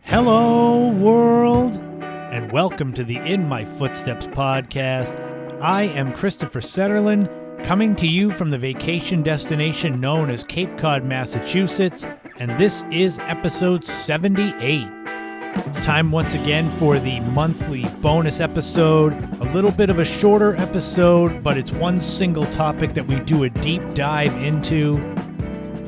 Hello, world, and welcome to the In My Footsteps podcast. I am Christopher Setterlin, coming to you from the vacation destination known as Cape Cod, Massachusetts, and this is episode 78. It's time once again for the monthly bonus episode, a little bit of a shorter episode, but it's one single topic that we do a deep dive into.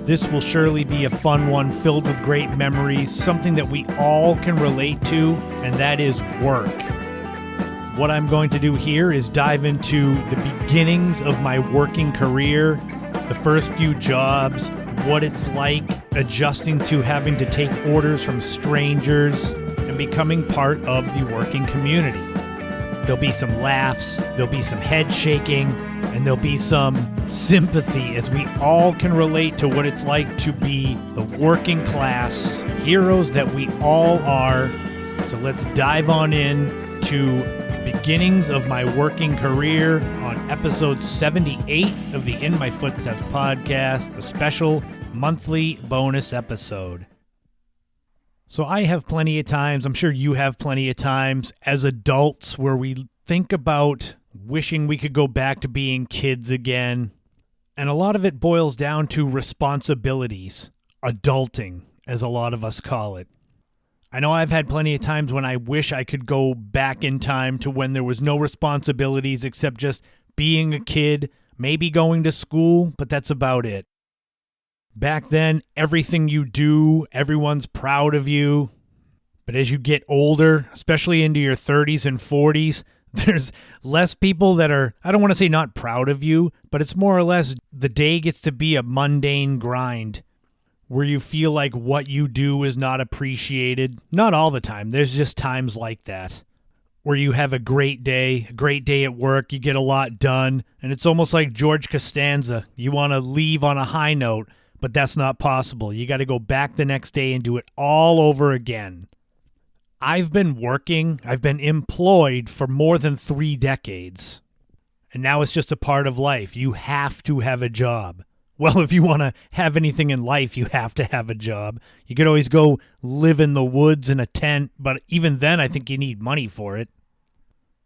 This will surely be a fun one filled with great memories, something that we all can relate to, and that is work. What I'm going to do here is dive into the beginnings of my working career, the first few jobs, what it's like adjusting to having to take orders from strangers, and becoming part of the working community. There'll be some laughs, there'll be some head shaking, and there'll be some sympathy as we all can relate to what it's like to be the working class heroes that we all are. So let's dive on in to beginnings of my working career on episode 78 of the In My Footsteps podcast, the special monthly bonus episode. So I have plenty of times, I'm sure you have plenty of times as adults where we think about wishing we could go back to being kids again. And a lot of it boils down to responsibilities, adulting, as a lot of us call it. I know I've had plenty of times when I wish I could go back in time to when there was no responsibilities except just being a kid, maybe going to school, but that's about it. Back then, everything you do, everyone's proud of you. But as you get older, especially into your 30s and 40s, there's less people that are, I don't want to say not proud of you, but it's more or less the day gets to be a mundane grind where you feel like what you do is not appreciated. Not all the time. There's just times like that where you have a great day at work, you get a lot done, and it's almost like George Costanza. You want to leave on a high note, but that's not possible. You got to go back the next day and do it all over again. I've been employed for more than 3 decades. And now it's just a part of life. You have to have a job. Well, if you want to have anything in life, you have to have a job. You could always go live in the woods in a tent, but even then I think you need money for it.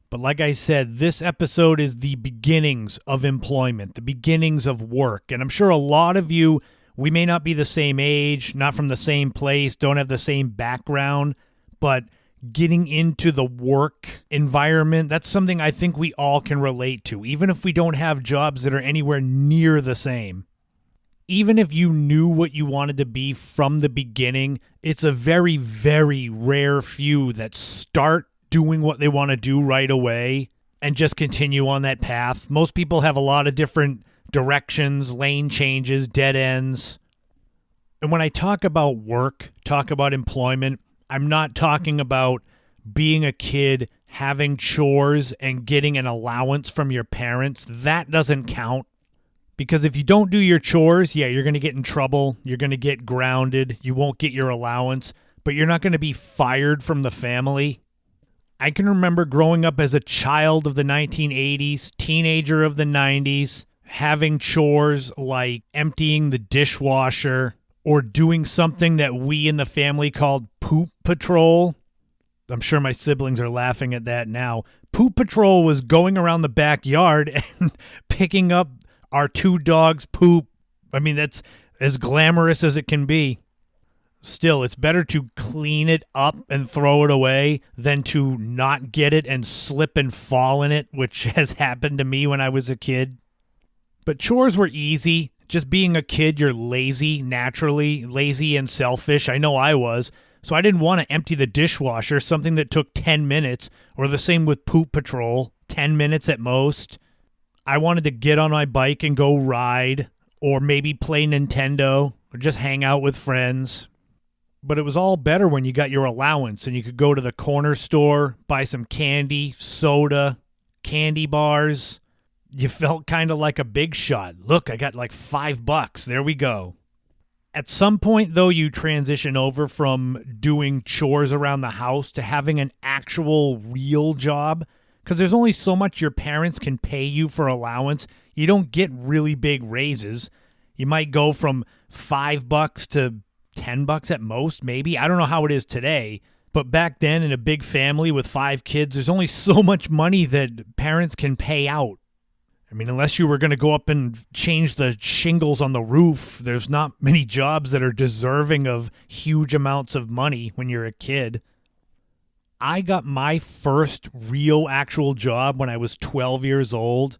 But like I said, this episode is the beginnings of employment, the beginnings of work. And I'm sure a lot of you, we may not be the same age, not from the same place, don't have the same background, but getting into the work environment, that's something I think we all can relate to, even if we don't have jobs that are anywhere near the same. Even if you knew what you wanted to be from the beginning, it's a very, very rare few that start doing what they want to do right away and just continue on that path. Most people have a lot of different directions, lane changes, dead ends. And when I talk about work, talk about employment, I'm not talking about being a kid, having chores, and getting an allowance from your parents. That doesn't count. Because if you don't do your chores, yeah, you're going to get in trouble. You're going to get grounded. You won't get your allowance. But you're not going to be fired from the family. I can remember growing up as a child of the 1980s, teenager of the 90s, having chores like emptying the dishwasher or doing something that we in the family called poop patrol. I'm sure my siblings are laughing at that now. Poop patrol was going around the backyard and picking up our 2 dogs' poop. I mean, that's as glamorous as it can be. Still, it's better to clean it up and throw it away than to not get it and slip and fall in it, which has happened to me when I was a kid. But chores were easy. Just being a kid, you're lazy, naturally, lazy and selfish. I know I was. So I didn't want to empty the dishwasher, something that took 10 minutes, or the same with poop patrol, 10 minutes at most. I wanted to get on my bike and go ride, or maybe play Nintendo, or just hang out with friends. But it was all better when you got your allowance and you could go to the corner store, buy some candy, soda, candy bars. You felt kind of like a big shot. Look, I got like $5. There we go. At some point, though, you transition over from doing chores around the house to having an actual real job, because there's only so much your parents can pay you for allowance. You don't get really big raises. You might go from $5 to $10 at most, maybe. I don't know how it is today. But back then, in a big family with 5 kids, there's only so much money that parents can pay out. I mean, unless you were going to go up and change the shingles on the roof, there's not many jobs that are deserving of huge amounts of money when you're a kid. I got my first real actual job when I was 12 years old.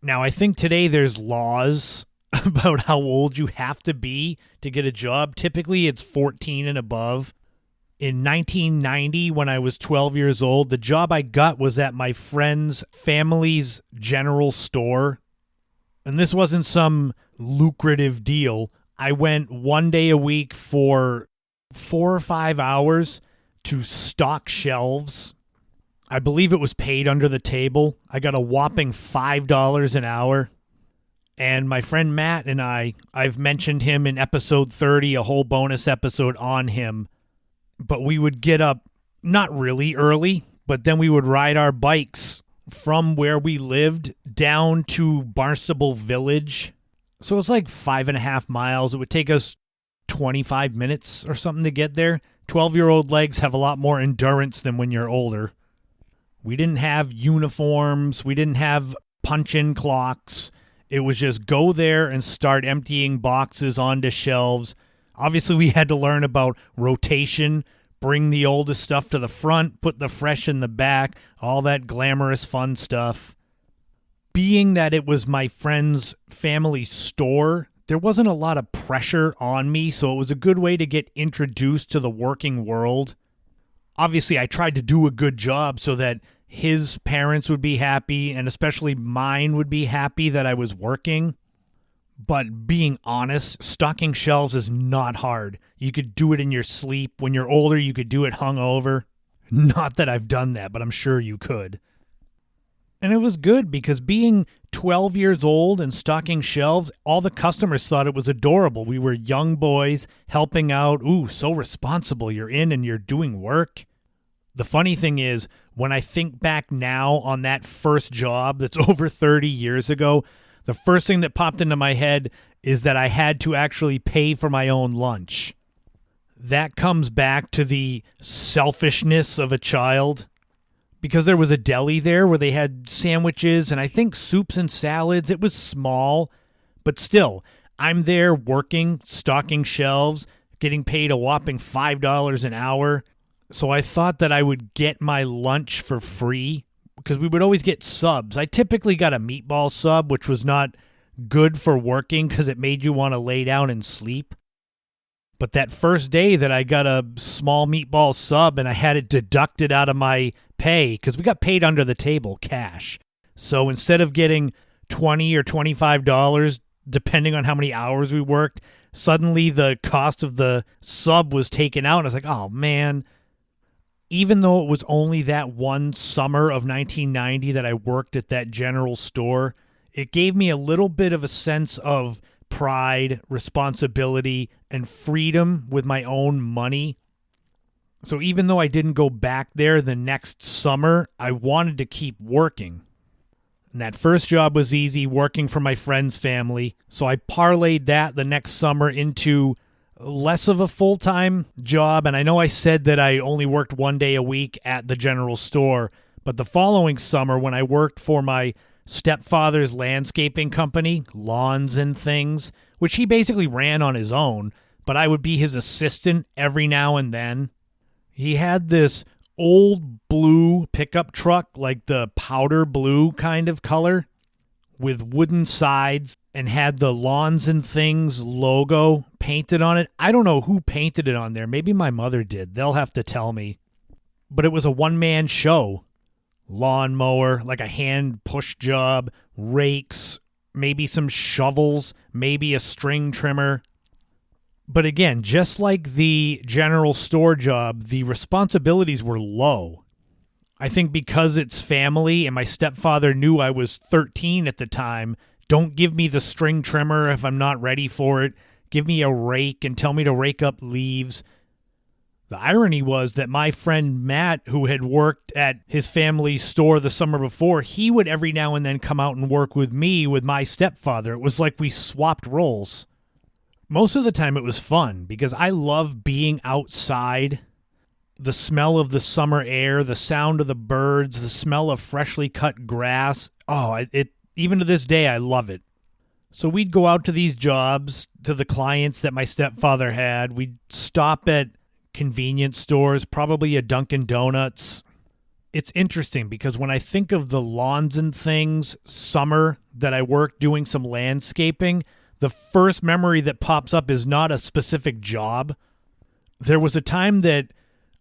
Now, I think today there's laws about how old you have to be to get a job. Typically, it's 14 and above. In 1990, when I was 12 years old, the job I got was at my friend's family's general store. And this wasn't some lucrative deal. I went 1 day a week for 4 or 5 hours to stock shelves. I believe it was paid under the table. I got a whopping $5 an hour. And my friend Matt and I've mentioned him in episode 30, a whole bonus episode on him. But we would get up not really early, but then we would ride our bikes from where we lived down to Barnstable Village. So it's like 5.5 miles. It would take us 25 minutes or something to get there. 12-year-old legs have a lot more endurance than when you're older. We didn't have uniforms. We didn't have punch-in clocks. It was just go there and start emptying boxes onto shelves. Obviously, we had to learn about rotation, bring the oldest stuff to the front, put the fresh in the back, all that glamorous fun stuff. Being that it was my friend's family store, there wasn't a lot of pressure on me, so it was a good way to get introduced to the working world. Obviously, I tried to do a good job so that his parents would be happy, and especially mine would be happy that I was working. But being honest, stocking shelves is not hard. You could do it in your sleep. When you're older, you could do it hungover. Not that I've done that, but I'm sure you could. And it was good because being 12 years old and stocking shelves, all the customers thought it was adorable. We were young boys helping out. Ooh, so responsible. You're in and you're doing work. The funny thing is, when I think back now on that first job that's over 30 years ago, the first thing that popped into my head is that I had to actually pay for my own lunch. That comes back to the selfishness of a child. Because there was a deli there where they had sandwiches and I think soups and salads. It was small, but still, I'm there working, stocking shelves, getting paid a whopping $5 an hour. So I thought that I would get my lunch for free because we would always get subs. I typically got a meatball sub, which was not good for working because it made you want to lay down and sleep. But that first day that I got a small meatball sub and I had it deducted out of my pay, because we got paid under the table cash. So instead of getting $20 or $25, depending on how many hours we worked, suddenly the cost of the sub was taken out. And I was like, oh, man. Even though it was only that one summer of 1990 that I worked at that general store, it gave me a little bit of a sense of pride, responsibility, and freedom with my own money. So even though I didn't go back there the next summer, I wanted to keep working. And that first job was easy, working for my friend's family. So I parlayed that the next summer into less of a full-time job. And I know I said that I only worked 1 day a week at the general store. But the following summer, when I worked for my stepfather's landscaping company, Lawns and Things, which he basically ran on his own, but I would be his assistant every now and then. He had this old blue pickup truck, like the powder blue kind of color, with wooden sides, and had the Lawns and Things logo painted on it. I don't know who painted it on there. Maybe my mother did. They'll have to tell me. But it was a one-man show. Lawnmower, like a hand push job, rakes, maybe some shovels, maybe a string trimmer. But again, just like the general store job, the responsibilities were low. I think because it's family and my stepfather knew I was 13 at the time, don't give me the string trimmer if I'm not ready for it. Give me a rake and tell me to rake up leaves. The irony was that my friend Matt, who had worked at his family's store the summer before, he would every now and then come out and work with me with my stepfather. It was like we swapped roles. Most of the time it was fun because I love being outside. The smell of the summer air, the sound of the birds, the smell of freshly cut grass. Oh, even to this day, I love it. So we'd go out to these jobs, to the clients that my stepfather had. We'd stop at convenience stores, probably a Dunkin' Donuts. It's interesting because when I think of the lawns and things, summer, that I worked doing some landscaping, the first memory that pops up is not a specific job. There was a time that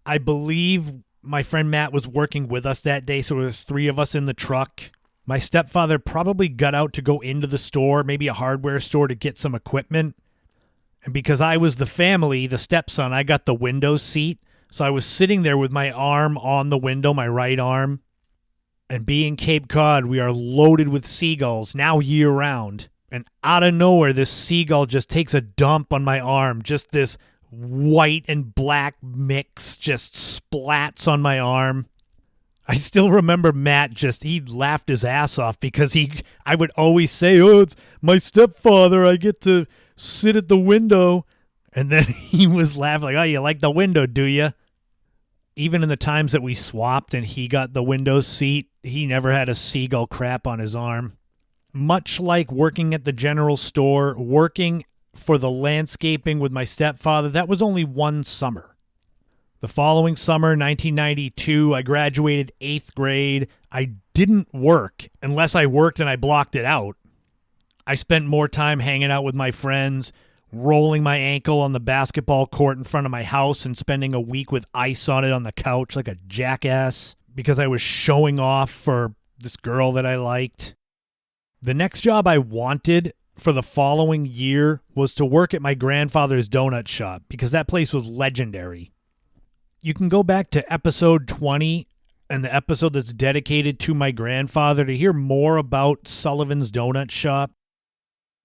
I believe my friend Matt was working with us that day, so there was 3 of us in the truck. My stepfather probably got out to go into the store, maybe a hardware store, to get some equipment. And because I was the family, the stepson, I got the window seat. So I was sitting there with my arm on the window, my right arm. And being Cape Cod, we are loaded with seagulls, now year-round. And out of nowhere, this seagull just takes a dump on my arm. Just this white and black mix just splats on my arm. I still remember Matt he laughed his ass off because I would always say, oh, it's my stepfather. I get to sit at the window. And then he was laughing like, oh, you like the window, do you? Even in the times that we swapped and he got the window seat, he never had a seagull crap on his arm. Much like working at the general store, working for the landscaping with my stepfather, that was only one summer. The following summer, 1992, I graduated 8th grade. I didn't work unless I worked and I blocked it out. I spent more time hanging out with my friends, rolling my ankle on the basketball court in front of my house and spending a week with ice on it on the couch like a jackass because I was showing off for this girl that I liked. The next job I wanted for the following year was to work at my grandfather's donut shop because that place was legendary. You can go back to episode 20 and the episode that's dedicated to my grandfather to hear more about Sullivan's Donut Shop.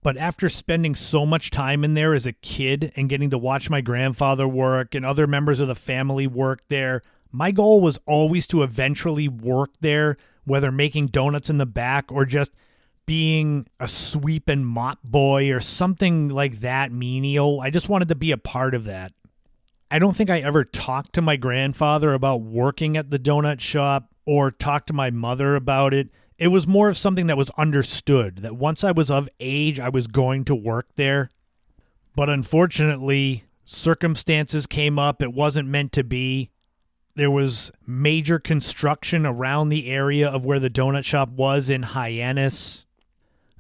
But after spending so much time in there as a kid and getting to watch my grandfather work and other members of the family work there, my goal was always to eventually work there, whether making donuts in the back or just being a sweep and mop boy or something like that menial. I just wanted to be a part of that. I don't think I ever talked to my grandfather about working at the donut shop or talked to my mother about it. It was more of something that was understood, that once I was of age, I was going to work there. But unfortunately, circumstances came up. It wasn't meant to be. There was major construction around the area of where the donut shop was in Hyannis.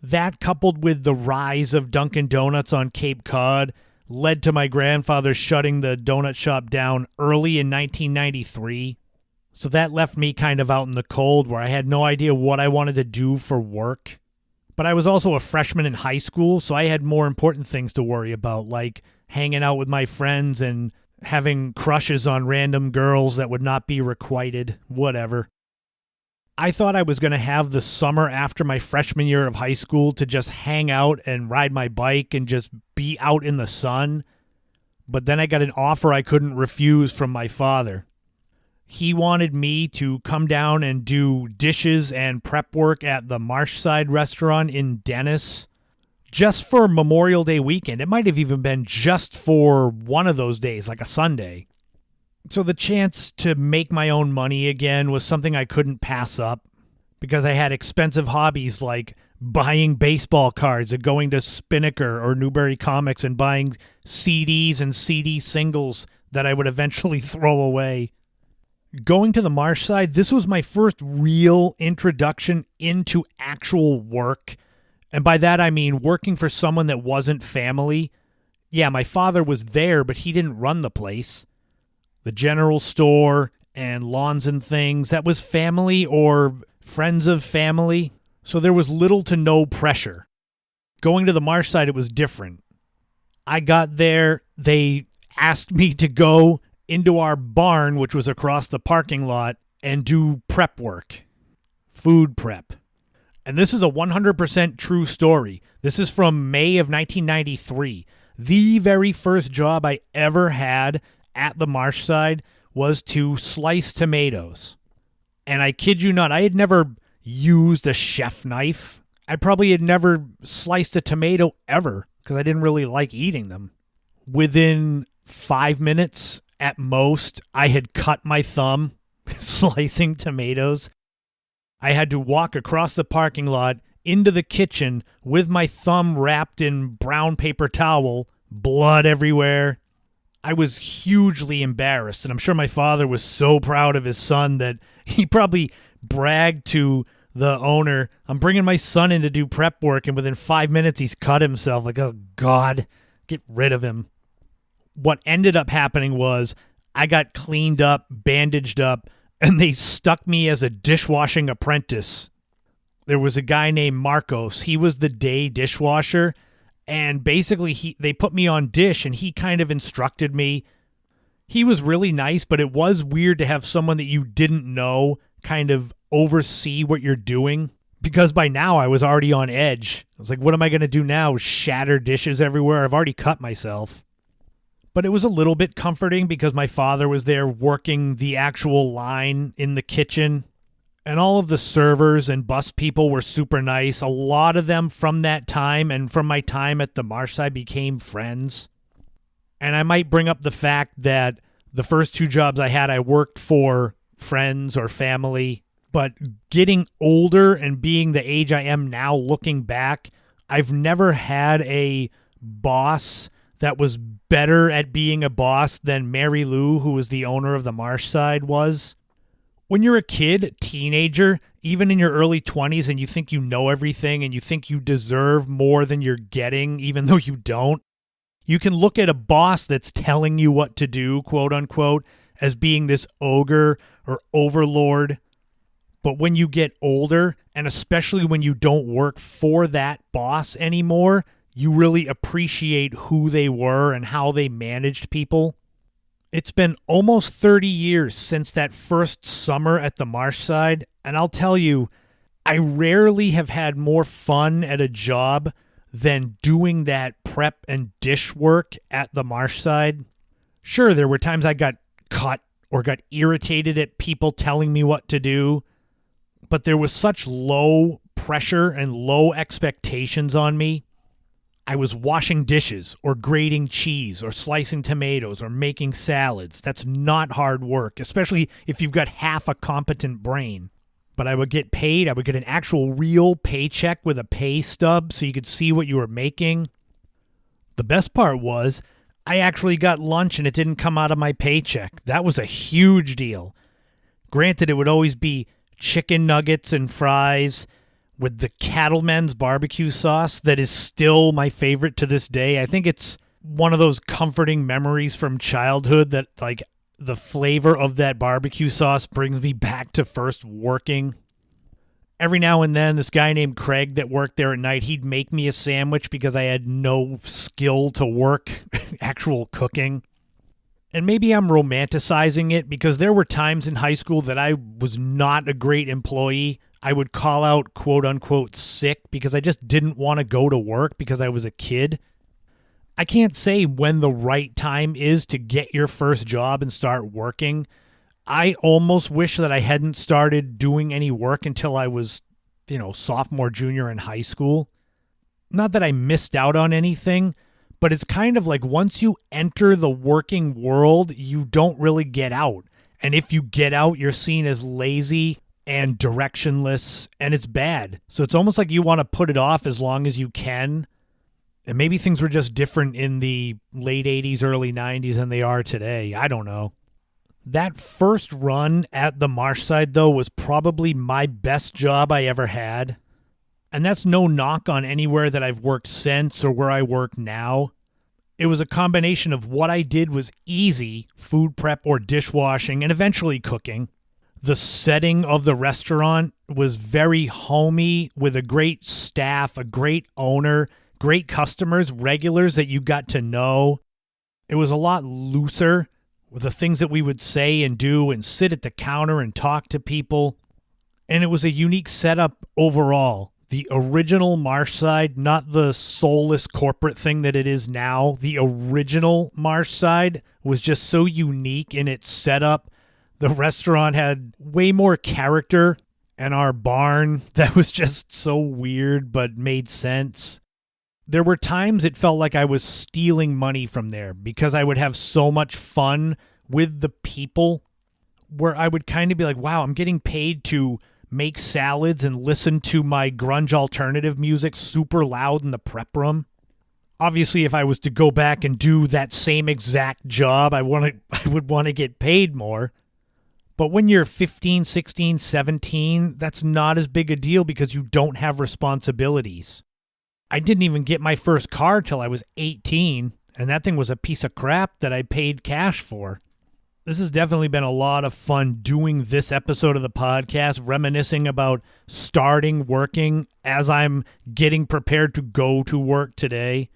That, coupled with the rise of Dunkin' Donuts on Cape Cod, led to my grandfather shutting the donut shop down early in 1993. So that left me kind of out in the cold where I had no idea what I wanted to do for work. But I was also a freshman in high school, so I had more important things to worry about, like hanging out with my friends and having crushes on random girls that would not be requited, whatever. I thought I was going to have the summer after my freshman year of high school to just hang out and ride my bike and just be out in the sun. But then I got an offer I couldn't refuse from my father. He wanted me to come down and do dishes and prep work at the Marshside restaurant in Dennis just for Memorial Day weekend. It might have even been just for one of those days, like a Sunday. So the chance to make my own money again was something I couldn't pass up because I had expensive hobbies like buying baseball cards and going to Spinnaker or Newberry Comics and buying CDs and CD singles that I would eventually throw away. Going to the Marshside, this was my first real introduction into actual work. And by that I mean working for someone that wasn't family. Yeah, my father was there, but he didn't run the place. The general store and lawns and things, that was family or friends of family. So there was little to no pressure. Going to the Marshside, it was different. I got there, they asked me to go into our barn, which was across the parking lot, and do prep work, food prep. And this is a 100% true story. This is from May of 1993. The very first job I ever had at the Marshside was to slice tomatoes. And I kid you not, I had never used a chef knife. I probably had never sliced a tomato ever. because I didn't really like eating them. Within 5 minutes at most, I had cut my thumb slicing tomatoes. I had to walk across the parking lot into the kitchen with my thumb wrapped in brown paper towel, blood everywhere. I was hugely embarrassed, and I'm sure my father was so proud of his son that he probably bragged to the owner, I'm bringing my son in to do prep work, and within 5 minutes he's cut himself. Like, oh God, get rid of him. What ended up happening was I got cleaned up, bandaged up, and they stuck me as a dishwashing apprentice. There was a guy named Marcos. He was the day dishwasher, and basically they put me on dish, and he kind of instructed me. He was really nice, but it was weird to have someone that you didn't know kind of oversee what you're doing, because by now I was already on edge. I was like, what am I going to do now? Shatter dishes everywhere? I've already cut myself. But it was a little bit comforting because my father was there working the actual line in the kitchen. And all of the servers and bus people were super nice. A lot of them from that time and from my time at the Marshside became friends. And I might bring up the fact that the first 2 jobs I had, I worked for friends or family. But getting older and being the age I am now, looking back, I've never had a boss that was better at being a boss than Mary Lou, who was the owner of the Marshside, was. When you're a kid, teenager, even in your early 20s, and you think you know everything and you think you deserve more than you're getting, even though you don't, you can look at a boss that's telling you what to do, quote unquote, as being this ogre or overlord. But when you get older, and especially when you don't work for that boss anymore, you really appreciate who they were and how they managed people. It's been almost 30 years since that first summer at the Marshside, and I'll tell you, I rarely have had more fun at a job than doing that prep and dish work at the Marshside. Sure, there were times I got cut or got irritated at people telling me what to do, but there was such low pressure and low expectations on me. I was washing dishes or grating cheese or slicing tomatoes or making salads. That's not hard work, especially if you've got half a competent brain. But I would get paid. I would get an actual real paycheck with a pay stub so you could see what you were making. The best part was I actually got lunch and it didn't come out of my paycheck. That was a huge deal. Granted, it would always be chicken nuggets and fries with the Cattleman's barbecue sauce that is still my favorite to this day. I think it's one of those comforting memories from childhood that, like, the flavor of that barbecue sauce brings me back to first working. Every now and then, this guy named Craig that worked there at night, he'd make me a sandwich because I had no skill to work actual cooking. And maybe I'm romanticizing it because there were times in high school that I was not a great employee. I would call out quote-unquote sick because I just didn't want to go to work because I was a kid. I can't say when the right time is to get your first job and start working. I almost wish that I hadn't started doing any work until I was, sophomore, junior in high school. Not that I missed out on anything, but it's kind of like once you enter the working world, you don't really get out. And if you get out, you're seen as lazy and directionless, and it's bad. So it's almost like you want to put it off as long as you can. And maybe things were just different in the late 80s, early 90s than they are today. I don't know. That first run at the Marshside, though, was probably my best job I ever had. And that's no knock on anywhere that I've worked since or where I work now. It was a combination of what I did was easy, food prep or dishwashing, and eventually cooking. The setting of the restaurant was very homey with a great staff, a great owner, great customers, regulars that you got to know. It was a lot looser with the things that we would say and do and sit at the counter and talk to people. And it was a unique setup overall. The original Marshside, not the soulless corporate thing that it is now. The original Marshside was just so unique in its setup. The restaurant had way more character, and our barn, that was just so weird but made sense. There were times it felt like I was stealing money from there because I would have so much fun with the people where I would kind of be like, wow, I'm getting paid to make salads and listen to my grunge alternative music super loud in the prep room. Obviously, if I was to go back and do that same exact job, I would want to get paid more. But when you're 15, 16, 17, that's not as big a deal because you don't have responsibilities. I didn't even get my first car till I was 18, and that thing was a piece of crap that I paid cash for. This has definitely been a lot of fun doing this episode of the podcast, reminiscing about starting working as I'm getting prepared to go to work today.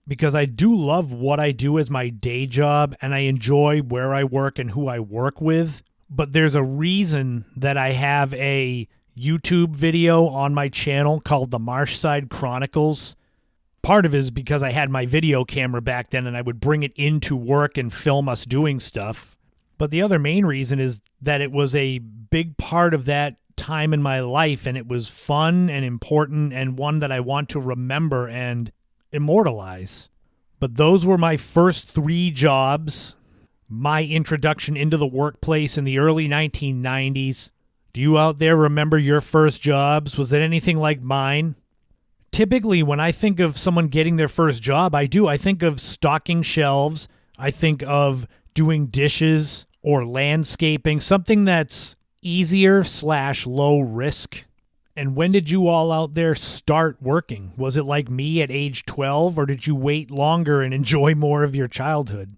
Because I do love what I do as my day job, and I enjoy where I work and who I work with. But there's a reason that I have a YouTube video on my channel called the Marshside Chronicles. Part of it is because I had my video camera back then, and I would bring it into work and film us doing stuff. But the other main reason is that it was a big part of that time in my life, and it was fun and important and one that I want to remember and immortalize. But those were my first 3 jobs, my introduction into the workplace in the early 1990s. Do you out there remember your first jobs? Was it anything like mine? Typically, when I think of someone getting their first job, I think of stocking shelves. I think of doing dishes or landscaping, something that's easier / low risk. And when did you all out there start working? Was it like me at age 12, or did you wait longer and enjoy more of your childhood?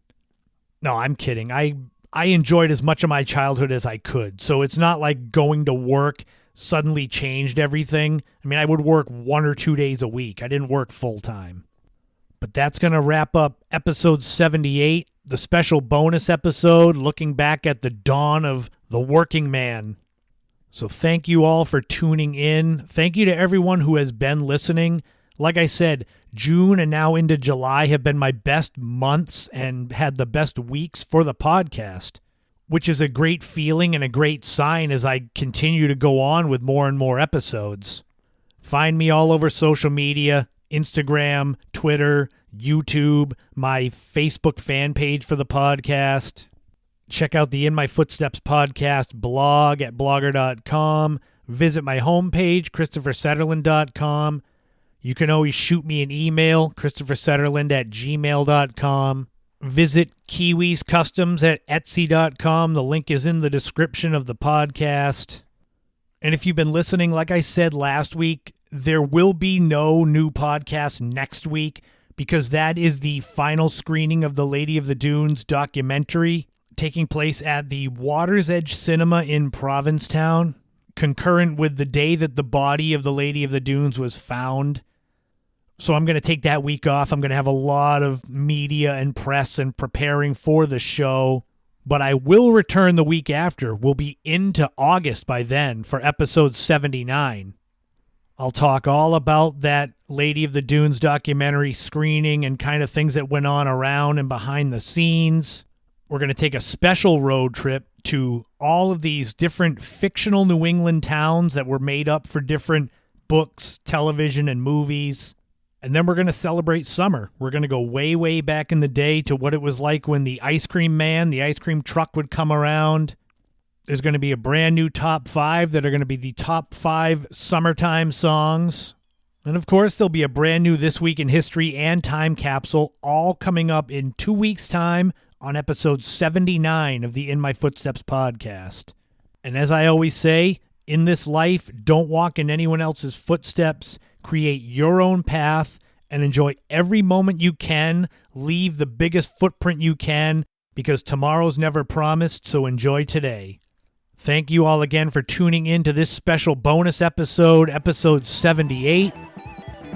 No, I'm kidding. I enjoyed as much of my childhood as I could. So it's not like going to work suddenly changed everything. I mean, I would work 1 or 2 days a week. I didn't work full time. But that's going to wrap up episode 78, the special bonus episode looking back at the dawn of the working man. So thank you all for tuning in. Thank you to everyone who has been listening. Like I said, June and now into July have been my best months and had the best weeks for the podcast, which is a great feeling and a great sign as I continue to go on with more and more episodes. Find me all over social media, Instagram, Twitter, YouTube, my Facebook fan page for the podcast. Check out the In My Footsteps podcast blog at blogger.com. Visit my homepage, ChristopherSetterland.com. You can always shoot me an email, ChristopherSetterland@gmail.com. Visit Kiwis Customs at Etsy.com. The link is in the description of the podcast. And if you've been listening, like I said last week, there will be no new podcast next week because that is the final screening of the Lady of the Dunes documentary taking place at the Water's Edge Cinema in Provincetown, concurrent with the day that the body of the Lady of the Dunes was found. So I'm going to take that week off. I'm going to have a lot of media and press and preparing for the show. But I will return the week after. We'll be into August by then for episode 79. I'll talk all about that Lady of the Dunes documentary screening and kind of things that went on around and behind the scenes. We're going to take a special road trip to all of these different fictional New England towns that were made up for different books, television, and movies. And then we're going to celebrate summer. We're going to go way, way back in the day to what it was like when the ice cream man, the ice cream truck would come around. There's going to be a brand new top 5 that are going to be the top 5 summertime songs. And of course, there'll be a brand new This Week in History and Time Capsule, all coming up in 2 weeks' time on episode 79 of the In My Footsteps podcast. And as I always say, in this life, don't walk in anyone else's footsteps. Create your own path and enjoy every moment you can. Leave the biggest footprint you can because tomorrow's never promised, so enjoy today. Thank you all again for tuning in to this special bonus episode, episode 78.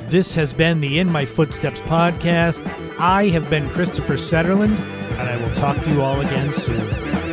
This has been the In My Footsteps podcast. I have been Christopher Setterland, and I will talk to you all again soon.